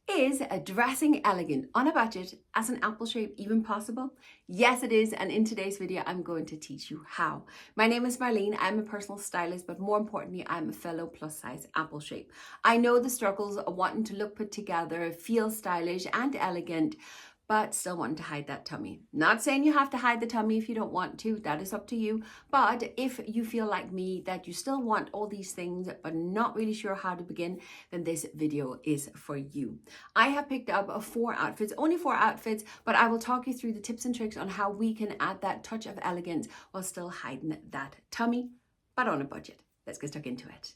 Is dressing elegant on a budget as an apple shape even possible? Yes, it is. And in today's video, I'm going to teach you how. My name is Marleen. I'm a personal stylist, but more importantly, I'm a fellow plus size apple shape. I know the struggles of wanting to look put together, feel stylish and elegant, but still wanting to hide that tummy. Not saying you have to hide the tummy if you don't want to, that is up to you. But if you feel like me, that you still want all these things, but not really sure how to begin, then this video is for you. I have picked up 4 outfits, only 4 outfits, but I will talk you through the tips and tricks on how we can add that touch of elegance while still hiding that tummy, but on a budget. Let's get stuck into it.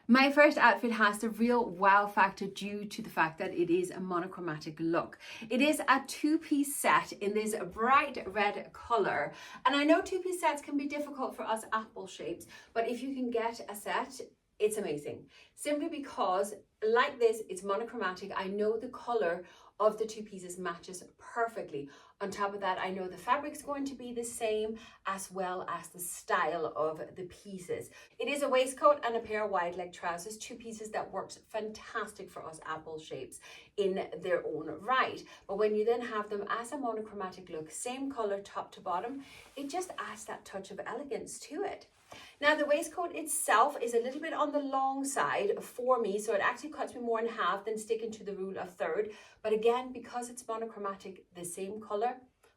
My first outfit has the real wow factor due to the fact that it is a monochromatic look. It is a 2-piece set in this bright red color. And I know 2-piece sets can be difficult for us apple shapes, but if you can get a set, it's amazing. Simply because like this, it's monochromatic. I know the color of the 2 pieces matches perfectly. On top of that, I know the fabric's going to be the same as well as the style of the pieces. It is a waistcoat and a pair of wide leg trousers, 2 pieces that works fantastic for us apple shapes in their own right. But when you then have them as a monochromatic look, same color top to bottom, it just adds that touch of elegance to it. Now the waistcoat itself is a little bit on the long side for me, so it actually cuts me more in half than sticking to the rule of third. But again, because it's monochromatic, the same color,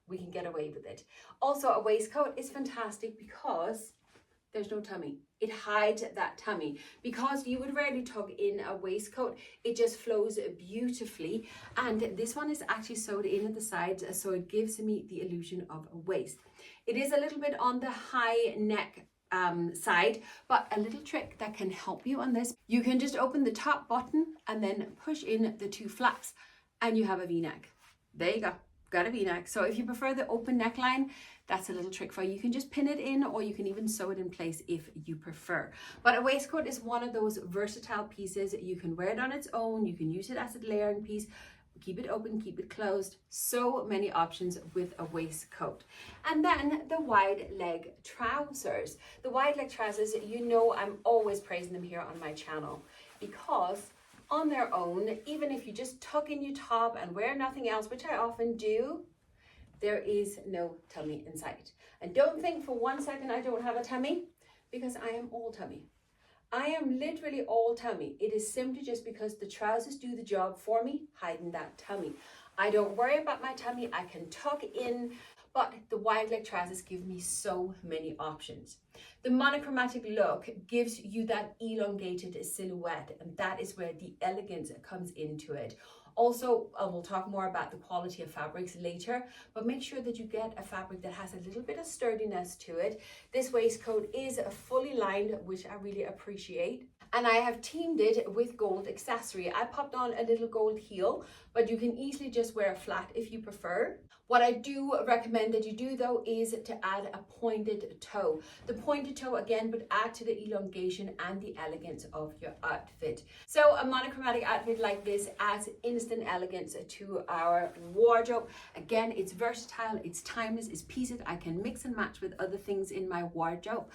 we can get away with it. Also, a waistcoat is fantastic because there's no tummy. It hides that tummy. Because you would rarely tug in a waistcoat, it just flows beautifully. And this one is actually sewed in at the sides, so it gives me the illusion of a waist. It is a little bit on the high neck side, but a little trick that can help you on this. You can just open the top button and then push in the 2 flaps and you have a V-neck. There you go, got a V-neck. So if you prefer the open neckline, that's a little trick for you. You can just pin it in, or you can even sew it in place if you prefer. But a waistcoat is one of those versatile pieces. You can wear it on its own, you can use it as a layering piece, keep it open, keep it closed. So many options with a waistcoat. And then the wide leg trousers. The wide leg trousers, you know I'm always praising them here on my channel because on their own, even if you just tuck in your top and wear nothing else, which I often do, there is no tummy in sight. And don't think for one second I don't have a tummy, because I am all tummy. I am literally all tummy. It is simply just because the trousers do the job for me, hiding that tummy. I don't worry about my tummy. I can tuck in, but the wide leg trousers give me so many options. The monochromatic look gives you that elongated silhouette, and that is where the elegance comes into it. Also, we'll talk more about the quality of fabrics later, but make sure that you get a fabric that has a little bit of sturdiness to it. This waistcoat is fully lined, which I really appreciate. And I have teamed it with gold accessory. I popped on a little gold heel, but you can easily just wear a flat if you prefer. What I do recommend that you do though is to add a pointed toe. The pointed toe again would add to the elongation and the elegance of your outfit. So a monochromatic outfit like this adds instant elegance to our wardrobe. Again, it's versatile, it's timeless, it's pieces I can mix and match with other things in my wardrobe,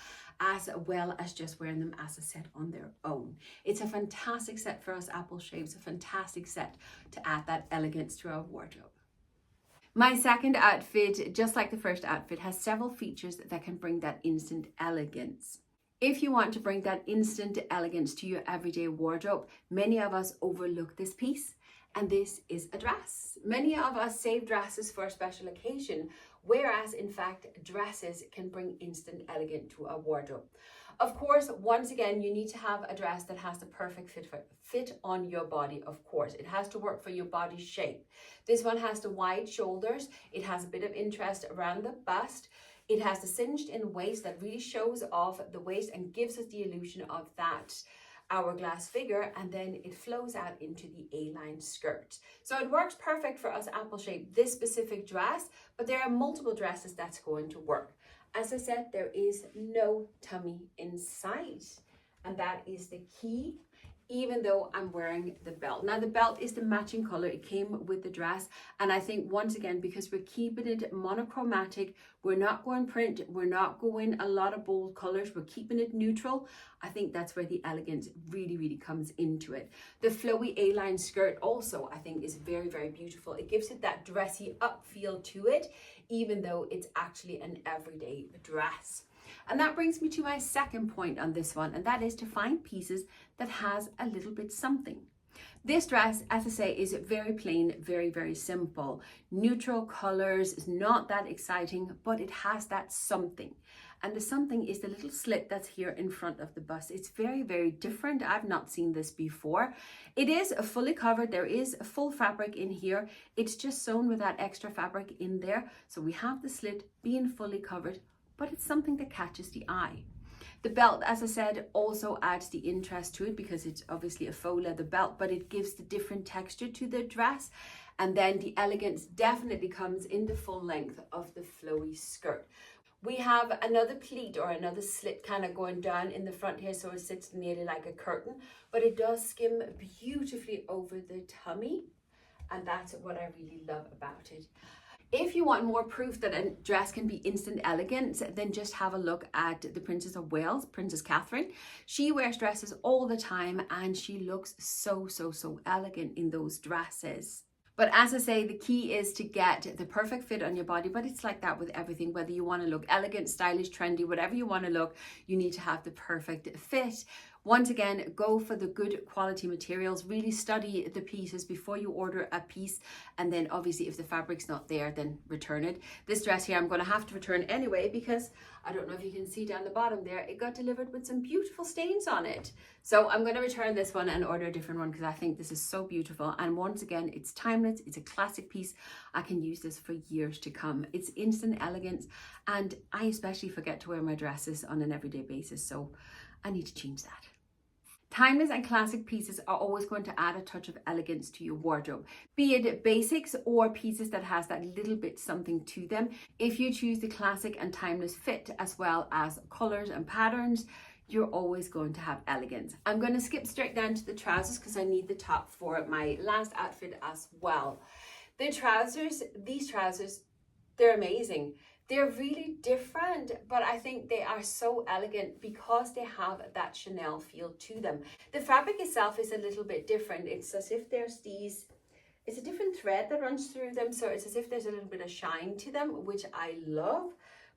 as well as just wearing them as a set on their own. It's a fantastic set for us apple shapes, a fantastic set to add that elegance to our wardrobe. My second outfit, just like the first outfit, has several features that can bring that instant elegance. If you want to bring that instant elegance to your everyday wardrobe, many of us overlook this piece, and this is a dress. Many of us save dresses for a special occasion, whereas in fact, dresses can bring instant elegance to our wardrobe. Of course, once again, you need to have a dress that has the perfect fit on your body, of course. It has to work for your body shape. This one has the wide shoulders. It has a bit of interest around the bust. It has the cinched in waist that really shows off the waist and gives us the illusion of that hourglass figure, and then it flows out into the A-line skirt. So it works perfect for us apple shape, this specific dress, but there are multiple dresses that's going to work. As I said, there is no tummy in sight, and that is the key. even though I'm wearing the belt. Now the belt is the matching color, it came with the dress, and I think once again, because we're keeping it monochromatic, we're not going print, we're not going a lot of bold colors, we're keeping it neutral. I think that's where the elegance really comes into it. The flowy A-line skirt also I think is very, very beautiful. It gives it that dressy up feel to it, even though it's actually an everyday dress. And that brings me to my second point on this one, and that is to find pieces that has a little bit something. This dress, as I say, is very plain, very simple. Neutral colors, is not that exciting, but it has that something. And the something is the little slit that's here in front of the bust. It's very different. I've not seen this before. It is fully covered. There is a full fabric in here. It's just sewn with that extra fabric in there. So we have the slit being fully covered, but it's something that catches the eye. The belt, as I said, also adds the interest to it because it's obviously a faux leather belt, but it gives the different texture to the dress. And then the elegance definitely comes in the full length of the flowy skirt. We have another pleat or another slit kind of going down in the front here, so it sits nearly like a curtain, but it does skim beautifully over the tummy, and that's what I really love about it. If you want more proof that a dress can be instant elegance, then just have a look at the Princess of Wales, Princess Catherine. She wears dresses all the time and she looks so elegant in those dresses. But as I say, the key is to get the perfect fit on your body, but it's like that with everything. Whether you want to look elegant, stylish, trendy, whatever you want to look, you need to have the perfect fit. Once again, go for the good quality materials. Really study the pieces before you order a piece. And then obviously if the fabric's not there, then return it. This dress here, I'm going to have to return anyway, because I don't know if you can see down the bottom there, it got delivered with some beautiful stains on it. So I'm going to return this one and order a different one because I think this is so beautiful. And once again, it's timeless. It's a classic piece. I can use this for years to come. It's instant elegance. And I especially forget to wear my dresses on an everyday basis. So I need to change that. Timeless and classic pieces are always going to add a touch of elegance to your wardrobe, be it basics or pieces that has that little bit something to them. If you choose the classic and timeless fit as well as colors and patterns, you're always going to have elegance. I'm going to skip straight down to the trousers because I need the top for my last outfit as well. The trousers, these trousers, they're amazing. They're really different, but I think they are so elegant because they have that Chanel feel to them. The fabric itself is a little bit different. It's as if there's it's a different thread that runs through them. So it's as if there's a little bit of shine to them, which I love.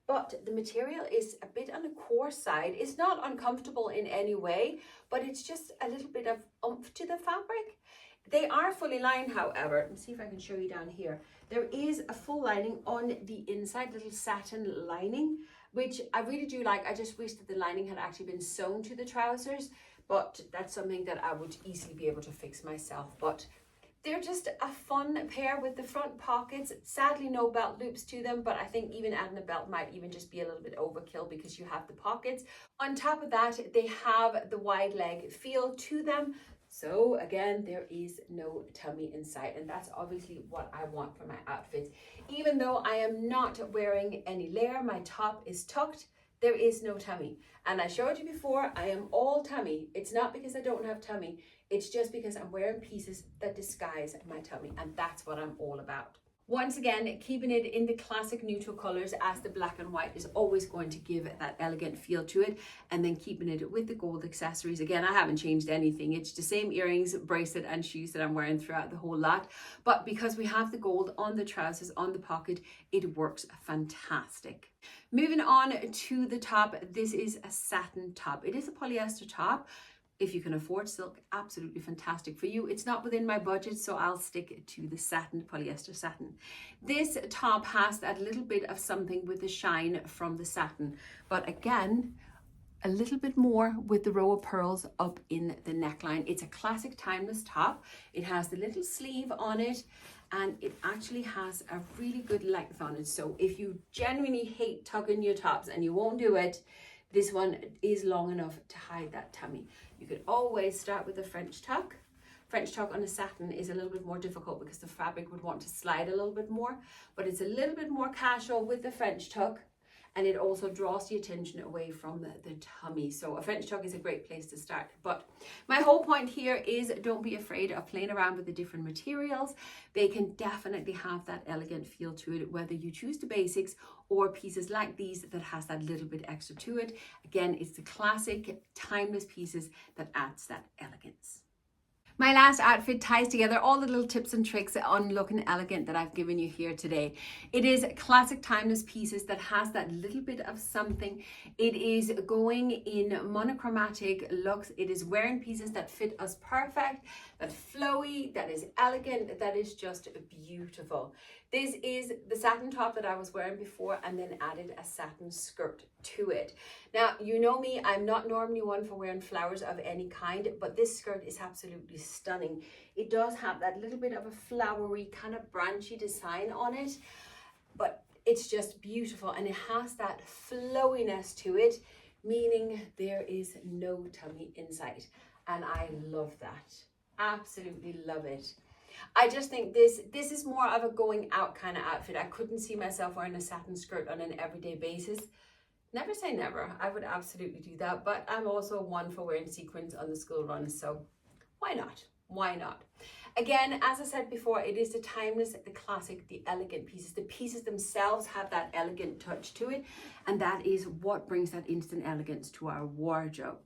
But the material is a bit on the coarse side. It's not uncomfortable in any way, but it's just a little bit of oomph to the fabric. They are fully lined, however. Let me see if I can show you down here. There is a full lining on the inside, little satin lining, which I really do like. I just wish that the lining had actually been sewn to the trousers, but that's something that I would easily be able to fix myself. But they're just a fun pair with the front pockets. Sadly, no belt loops to them, but I think even adding a belt might even just be a little bit overkill because you have the pockets. On top of that, they have the wide leg feel to them. So again, there is no tummy in sight, and that's obviously what I want for my outfits. Even though I am not wearing any layer, my top is tucked, there is no tummy. And I showed you before, I am all tummy. It's not because I don't have tummy, it's just because I'm wearing pieces that disguise my tummy, and that's what I'm all about. Once again, keeping it in the classic neutral colors as the black and white is always going to give that elegant feel to it, and then keeping it with the gold accessories. Again, I haven't changed anything. It's the same earrings, bracelet and shoes that I'm wearing throughout the whole lot, but because we have the gold on the trousers, on the pocket, it works fantastic. Moving on to the top, this is a satin top. It is a polyester top. If you can afford silk, absolutely fantastic for you. It's not within my budget, so I'll stick to the satin, polyester satin. This top has that little bit of something with the shine from the satin, but again, a little bit more with the row of pearls up in the neckline. It's a classic timeless top. It has the little sleeve on it, and it actually has a really good length on it. So if you genuinely hate tugging your tops and you won't do it, this one is long enough to hide that tummy. You could always start with a French tuck. French tuck on a satin is a little bit more difficult because the fabric would want to slide a little bit more, but it's a little bit more casual with the French tuck. and it also draws the attention away from the tummy. So a French tuck is a great place to start. But my whole point here is don't be afraid of playing around with the different materials. They can definitely have that elegant feel to it, whether you choose the basics or pieces like these that has that little bit extra to it. Again, it's the classic timeless pieces that adds that elegance. My last outfit ties together all the little tips and tricks on looking elegant that I've given you here today. It is classic timeless pieces that has that little bit of something. It is going in monochromatic looks. It is wearing pieces that fit us perfect, that flowy, that is elegant, that is just beautiful. This is the satin top that I was wearing before and then added a satin skirt to it. Now, you know me, I'm not normally one for wearing flowers of any kind, but this skirt is absolutely stunning. It does have that little bit of a flowery kind of branchy design on it, but it's just beautiful, and it has that flowiness to it, meaning there is no tummy inside, and I love that. Absolutely love it. I just think this is more of a going out kind of outfit. I couldn't see myself wearing a satin skirt on an everyday basis. Never say never. I would absolutely do that, but I'm also one for wearing sequins on the school run, so why not? Why not? Again, as I said before, it is the timeless, the classic, the elegant pieces. The pieces themselves have that elegant touch to it, and that is what brings that instant elegance to our wardrobe.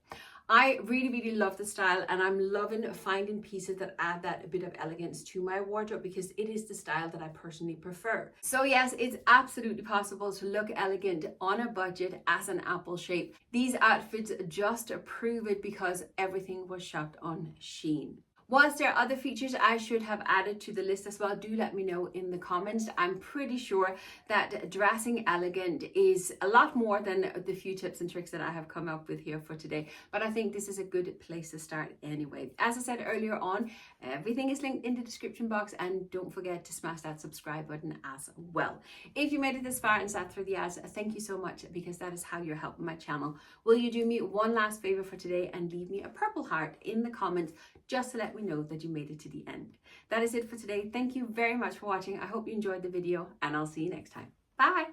I really love the style, and I'm loving finding pieces that add that a bit of elegance to my wardrobe because it is the style that I personally prefer. So yes, it's absolutely possible to look elegant on a budget as an apple shape. These outfits just prove it because everything was shot on Shein. Whilst there are other features I should have added to the list as well, do let me know in the comments. I'm pretty sure that dressing elegant is a lot more than the few tips and tricks that I have come up with here for today. But I think this is a good place to start anyway. As I said earlier on, everything is linked in the description box, and don't forget to smash that subscribe button as well. If you made it this far and sat through the ads, thank you so much, because that is how you're helping my channel. Will you do me one last favor for today and leave me a purple heart in the comments just to let me know that you made it to the end. That is it for today. Thank you very much for watching. I hope you enjoyed the video, and I'll see you next time. Bye.